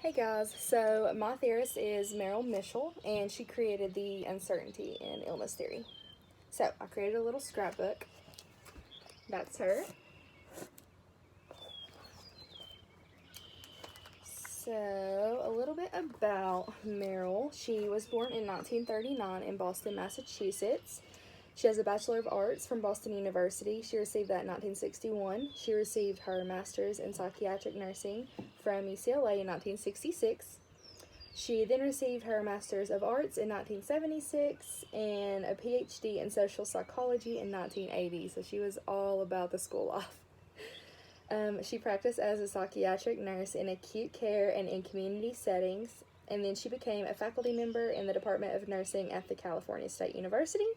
Hey guys, so my theorist is Merle Mishel, and she created the uncertainty in illness theory. So I created a little scrapbook. That's her. So a little bit about Merle. She was born in 1939 in Boston, Massachusetts. She has a Bachelor of Arts from Boston University. She received that in 1961. She received her master's in psychiatric nursing from UCLA in 1966. She then received her Master's of Arts in 1976 and a PhD in social psychology in 1980. So she was all about the school life. She practiced as a psychiatric nurse in acute care and in community settings. And then she became a faculty member in the Department of Nursing at the California State University.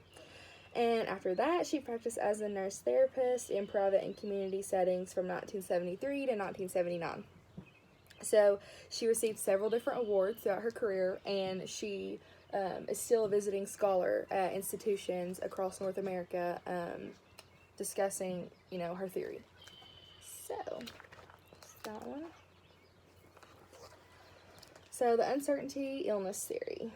And after that, she practiced as a nurse therapist in private and community settings from 1973 to 1979. So she received several different awards throughout her career, and she is still a visiting scholar at institutions across North America, discussing, her theory. So, that's that one. So, the uncertainty illness theory.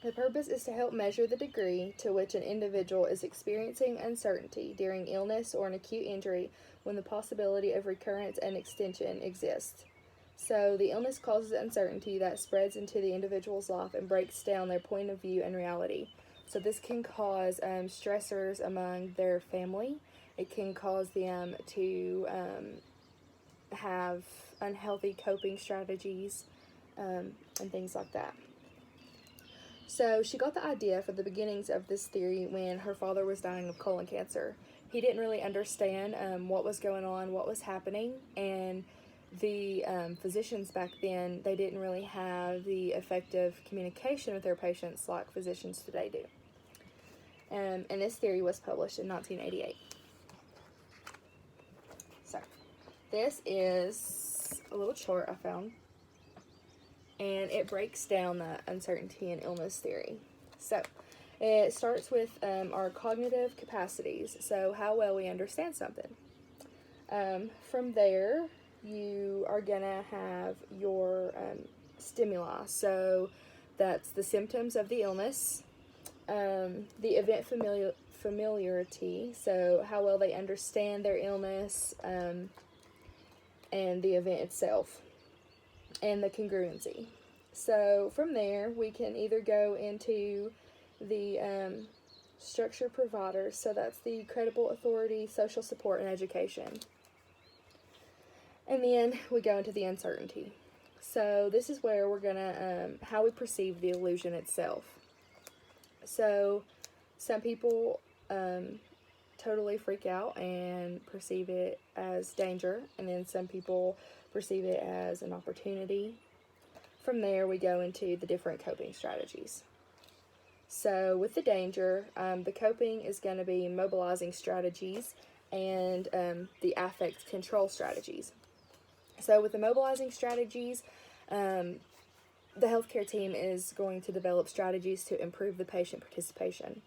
The purpose is to help measure the degree to which an individual is experiencing uncertainty during illness or an acute injury when the possibility of recurrence and extension exists. So the illness causes uncertainty that spreads into the individual's life and breaks down their point of view and reality. So this can cause stressors among their family. It can cause them to have unhealthy coping strategies and things like that. So she got the idea for the beginnings of this theory when her father was dying of colon cancer. He didn't really understand what was going on, what was happening, and the physicians back then, they didn't really have the effective communication with their patients like physicians today do. And this theory was published in 1988. So this is a little chart I found, and it breaks down the uncertainty in illness theory. So it starts with our cognitive capacities, so how well we understand something. From there, you are going to have your stimuli. So that's the symptoms of the illness, the event familiarity, so how well they understand their illness, and the event itself, and the congruency. So from there, we can either go into the structure providers, so that's the credible authority, social support, and education. And then we go into the uncertainty. So this is where we're going to, how we perceive the illusion itself. So some people totally freak out and perceive it as danger, and then some people perceive it as an opportunity. From there, we go into the different coping strategies. So with the danger, the coping is going to be mobilizing strategies and the affect control strategies. So with the mobilizing strategies, the healthcare team is going to develop strategies to improve the patient participation.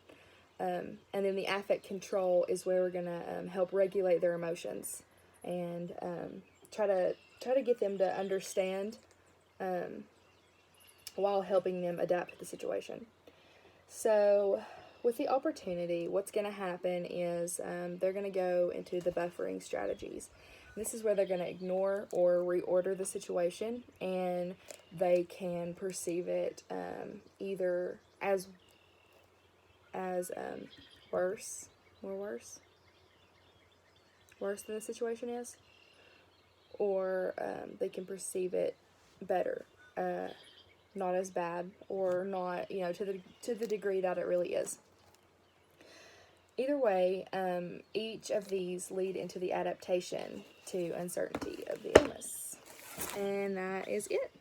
And then the affect control is where we're going to help regulate their emotions and try to get them to understand while helping them adapt to the situation. So with the opportunity, what's going to happen is they're going to go into the buffering strategies. This is where they're going to ignore or reorder the situation, and they can perceive it either as worse than the situation is, or they can perceive it better, not as bad, or not, to the degree that it really is. Either way, each of these lead into the adaptation to uncertainty of the illness. And that is it.